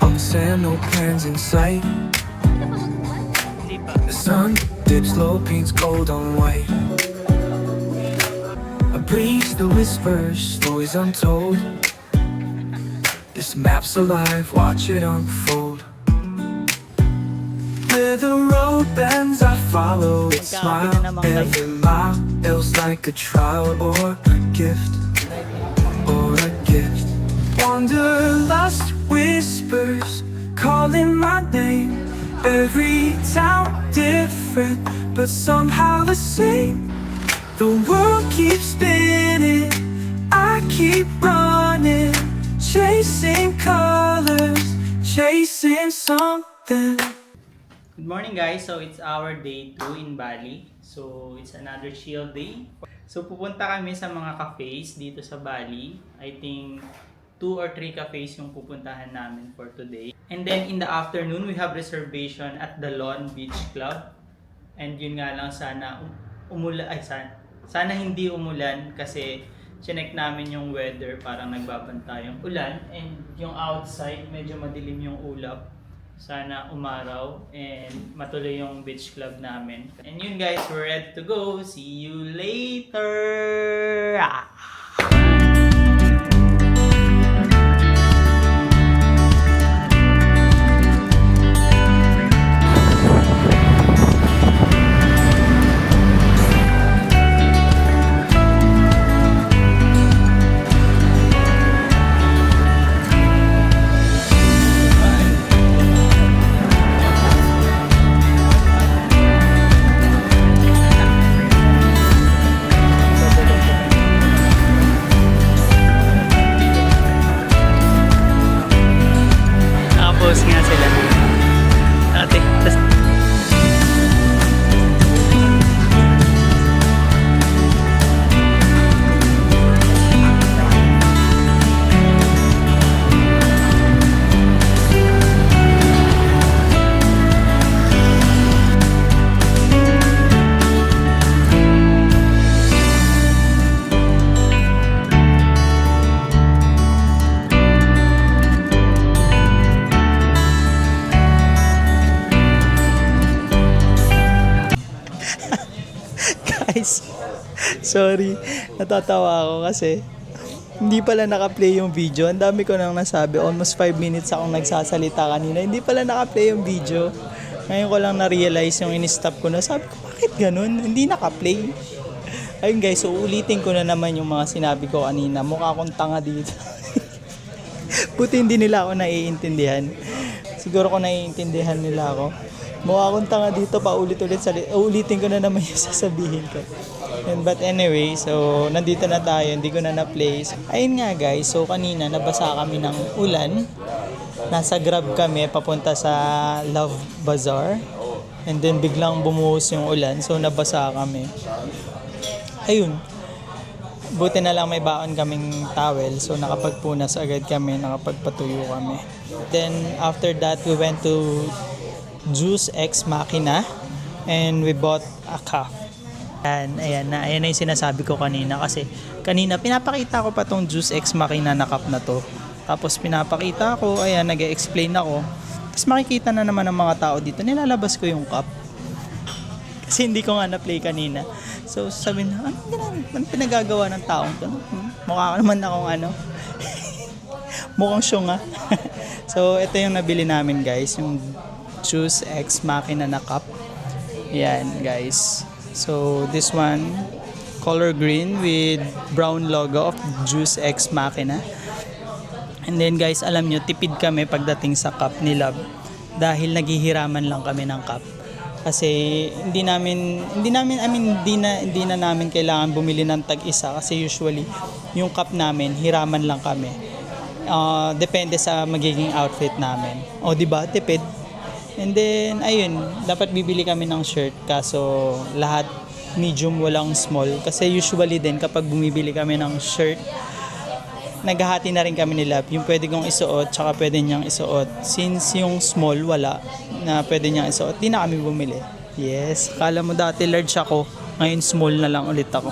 on the sand, no plans in sight. The sun dips low, paints gold on white. A breeze that whispers, stories untold. This map's alive, watch it unfold. Where the road bends, I follow its smile. Every mile feels like a trial or a gift. Or a gift. Wanderlust whispers, calling my name. Every town different, but somehow the same. The world keeps spinning, I keep running, chasing colors, chasing something. Good morning guys, so it's our day 2 in Bali. So it's another chill day. So pupunta kami sa mga cafes dito sa Bali. I think 2 or 3 cafes yung pupuntahan namin for today. And then in the afternoon, we have reservation at the Lawn Beach Club. And yun nga lang, sana sana hindi umulan kasi chinek namin yung weather, parang nagbabanta yung ulan. And yung outside, medyo madilim yung ulap. Sana umaraw and matuloy yung beach club namin. And yun guys, we're ready to go. See you later! Nakapost nga sila. Ate, guys, sorry, natatawa ako kasi hindi pala naka-play yung video. Ang dami ko nang nasabi, almost 5 minutes akong nagsasalita kanina, hindi pala naka-play yung video. Ngayon ko lang na-realize yung in-stop ko na, sabi ko bakit ganun, hindi naka-play. Ayun guys, so ulitin ko na naman yung mga sinabi ko kanina, mukha akong tanga dito. Buti hindi nila ako naiintindihan. Siguro kung naiintindihan nila ako, mukha akong tanga dito, paulit-ulit ulitin ko na naman yung sasabihin ko. But anyway, so nandito na tayo, hindi ko na na-play. Ayun nga guys, so kanina nabasa kami ng ulan. Nasa Grab kami papunta sa Love Bazaar. And then biglang bumuhos yung ulan, so nabasa kami. Ayun. Buti na lang may baon kaming towel, so nakapagpunas agad kami, nakapagpatuyo kami. Then after that, we went to Juice Ex Machina and we bought a cup. Ayan na yung sinasabi ko kanina kasi kanina pinapakita ko pa tong Juice Ex Machina na cup na to. Tapos pinapakita ko, ayan, nag-explain ako. Tapos makikita na naman ng mga tao dito, nilalabas ko yung cup. Kasi hindi ko nga na-play kanina. So sabi na, ano pinagagawa ng taong to? Mukha naman akong mukhang syunga. So ito yung nabili namin guys, yung Juice Ex Machina na cup. Yan guys. So this one, color green with brown logo of Juice Ex Machina. And then guys, alam nyo, tipid kami pagdating sa cup ni Love. Dahil naghihiraman lang kami ng cup. Kasi hindi na namin kailangan bumili ng tag-isa. Kasi usually, yung cup namin, hiraman lang kami. Depende sa magiging outfit namin. O diba, tipid. And then, ayun, dapat bibili kami ng shirt. Kaso, lahat medium, walang small. Kasi usually din, kapag bumibili kami ng shirt, naghahati na rin kami ni Love. Yung pwede kong isuot, tsaka pwede niyang isuot. Since yung small, wala, na pwede niyang isuot, di na kami bumili. Yes, kala mo dati large ako, ngayon small na lang ulit ako.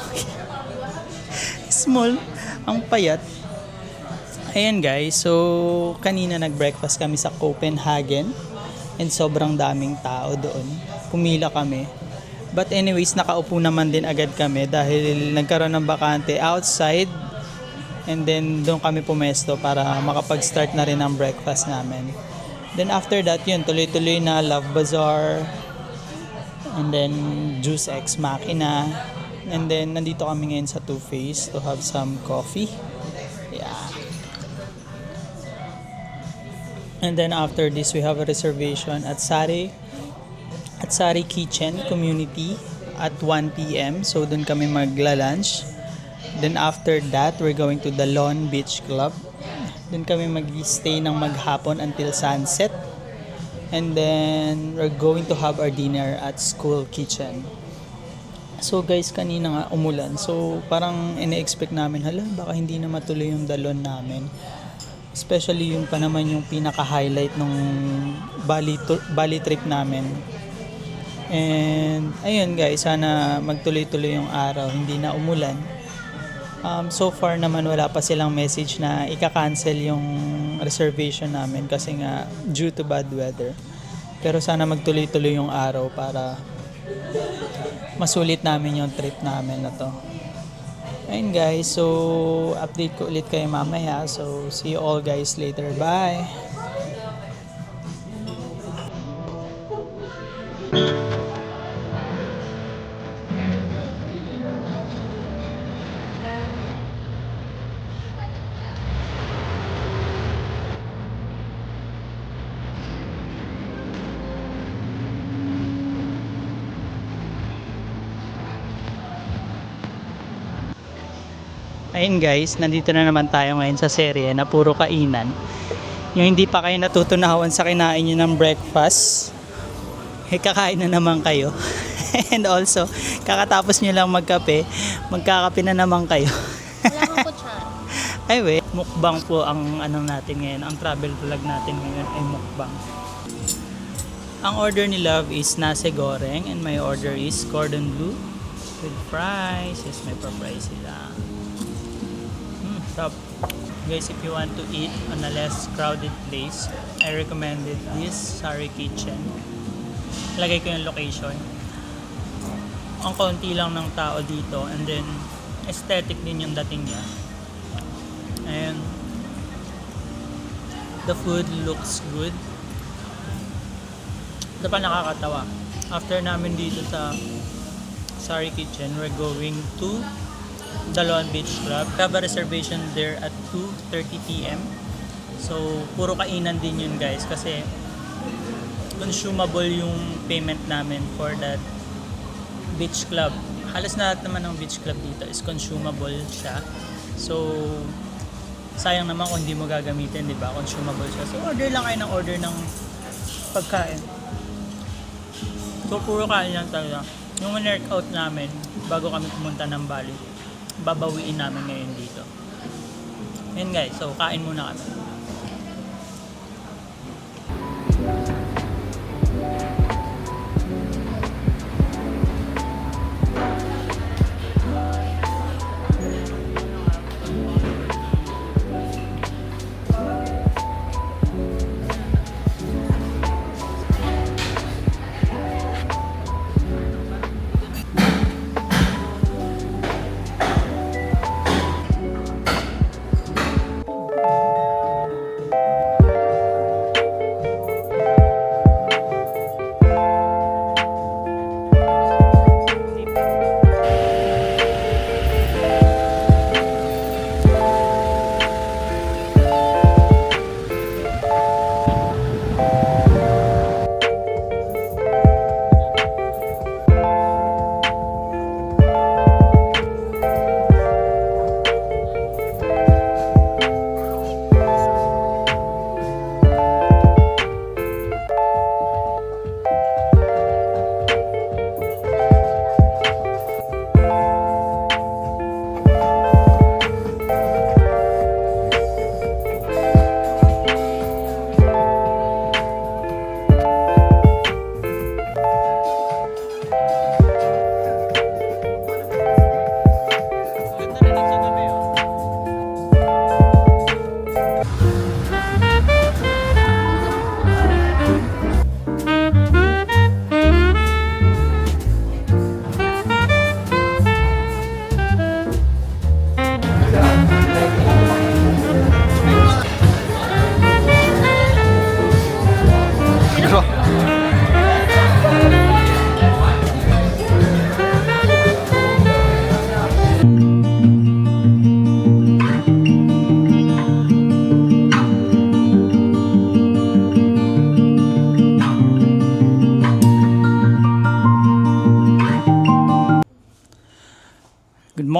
Small, ang payat. Ayan guys, so kanina nag-breakfast kami sa Copenhagen and sobrang daming tao doon. Pumila kami. But anyways, nakaupo naman din agad kami dahil nagkaroon ng bakante outside and then doon kami pumesto para makapag-start na rin ang breakfast namin. Then after that, yun, tuloy-tuloy na Love Bazaar and then Juice Ex Machina and then nandito kami ngayon sa Two Face to have some coffee. Yeah. And then after this, we have a reservation at Sari Kitchen Community at 1 p.m. So doon kami magla-lunch. Then after that, we're going to the Lawn Beach Club. Doon kami mag-stay ng maghapon until sunset. And then we're going to have our dinner at School Kitchen. So guys, kanina nga umulan. So parang ine-expect namin, hala, baka hindi na matuloy yung dalon namin. Especially yung pa naman yung pinaka-highlight nung Bali trip namin. And ayun guys, sana magtuloy-tuloy yung araw, hindi na umulan. So far naman wala pa silang message na ika-cancel yung reservation namin kasi nga due to bad weather. Pero sana magtuloy-tuloy yung araw para masulit namin yung trip namin na to. Ayun guys, so update ko ulit kayo mamaya. So see you all guys later. Bye! Ayun guys, nandito na naman tayo ngayon sa serye na puro kainan. Yung hindi pa kayo natutunawan sa kinain nyo ng breakfast, kakain na naman kayo. And also, kakatapos nyo lang magkape, magkakape na naman kayo. Wala akong kutsara. Ay wait, mukbang po ang ano natin ngayon, ang travel vlog natin ngayon ay mukbang. Ang order ni Love is nasi goreng and my order is cordon bleu with fries. Yes, may pa-fries sila. Stop. Guys, if you want to eat on a less crowded place, I recommended this Sari Kitchen. Lagay ko yung location. Ang konti lang ng tao dito and then aesthetic din yung dating niya. And the food looks good. Ito pa nakakatawa. After namin dito sa Sari Kitchen, we're going to the Lawn Beach Club. We have a reservation there at 2:30 p.m. So, puro kainan din yun guys kasi consumable yung payment namin for that beach club. Halos lahat naman ng beach club dito is consumable siya. So, sayang naman kung hindi mo gagamitin, di ba? Consumable siya. So, order lang kayo ng order ng pagkain. So, puro kain lang talaga. Yung workout namin, bago kami pumunta ng Bali, babawiin namin ngayon dito. Yun guys, so kain muna kami.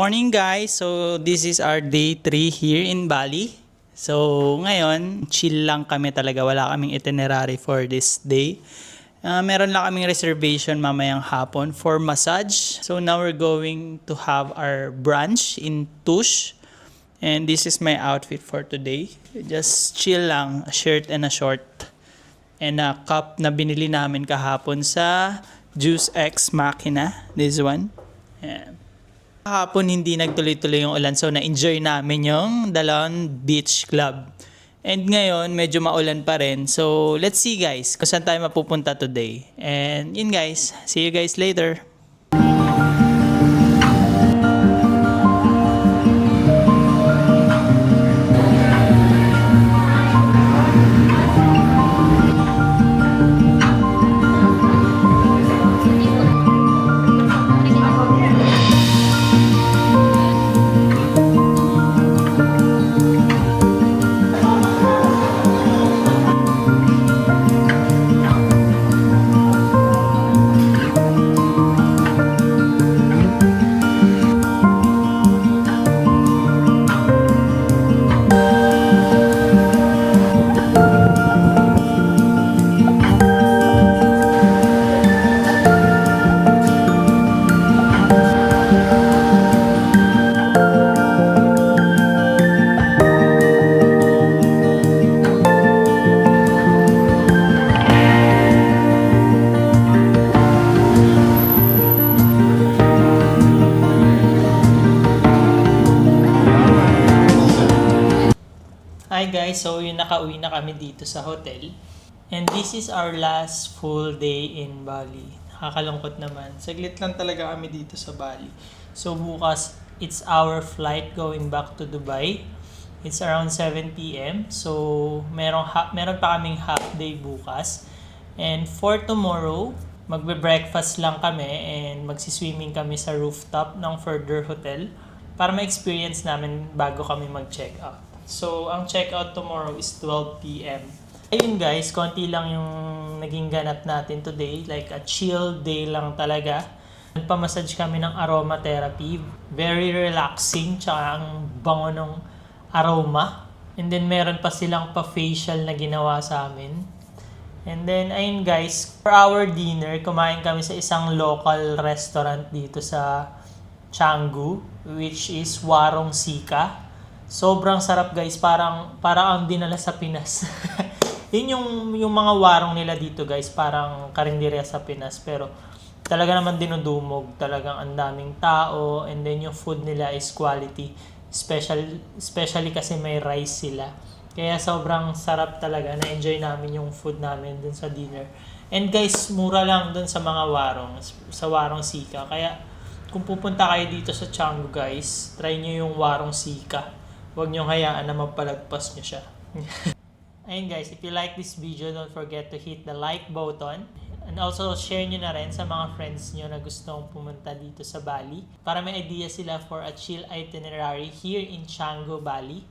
morning guys! So this is our day 3 here in Bali. So ngayon, chill lang kami talaga. Wala kaming itinerary for this day. Meron lang kaming reservation mamayang hapon for massage. So now we're going to have our brunch in Tush. And this is my outfit for today. Just chill lang, a shirt and a short. And a cup na binili namin kahapon sa Juice X Machina. This one. Ayan. Kahapon hindi nagtuloy-tuloy yung ulan, so na-enjoy namin yung Dalon Beach Club. And ngayon, medyo maulan pa rin. So, let's see guys kung saan tayo mapupunta today. And yun guys, see you guys later. Hi guys, so yun nakauwi na kami dito sa hotel. And this is our last full day in Bali. Nakakalungkot naman. Saglit lang talaga kami dito sa Bali. So bukas, it's our flight going back to Dubai. It's around 7 p.m. So meron pa kaming half day bukas. And for tomorrow, magbe-breakfast lang kami and magsiswimming kami sa rooftop ng Further Hotel para ma-experience namin bago kami mag-check out. So, ang check-out tomorrow is 12 p.m. Ayun guys, konti lang yung naging ganap natin today. Like a chill day lang talaga. Nagpamassage kami ng aromatherapy. Very relaxing, tsaka ang bango ng aroma. And then meron pa silang pa-facial na ginawa sa amin. And then, ayun guys, for our dinner, kumain kami sa isang local restaurant dito sa Canggu, which is Warung Sika. Sobrang sarap guys, parang ang dinala sa Pinas. Yun yung mga warong nila dito guys, parang karinderya sa Pinas, pero talaga naman dinudumog, talagang ang daming tao, and then yung food nila is quality, especially kasi may rice sila. Kaya sobrang sarap talaga, na-enjoy namin yung food namin dun sa dinner. And guys, mura lang dun sa mga warong, sa Warong Sika. Kaya kung pupunta kayo dito sa Canggu guys, try nyo yung Warong Sika. Huwag niyong hayaan na mapalagpas niyo siya. Ayun guys, if you like this video, don't forget to hit the like button. And also, share nyo na rin sa mga friends nyo na gustong pumunta dito sa Bali para may idea sila for a chill itinerary here in Canggu, Bali.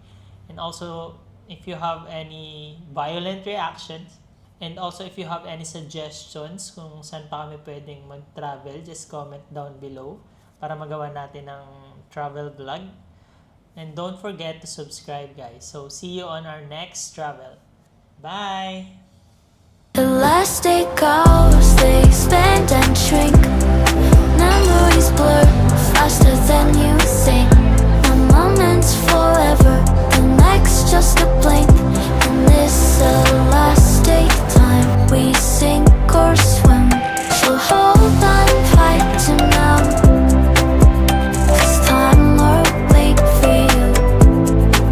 And also, if you have any violent reactions, and also if you have any suggestions kung saan pa kami pwedeng mag-travel, just comment down below para magawa natin ng travel vlog. And don't forget to subscribe guys. So see you on our next travel. Bye! Elastic hours, they expand and shrink. Memories blur faster than you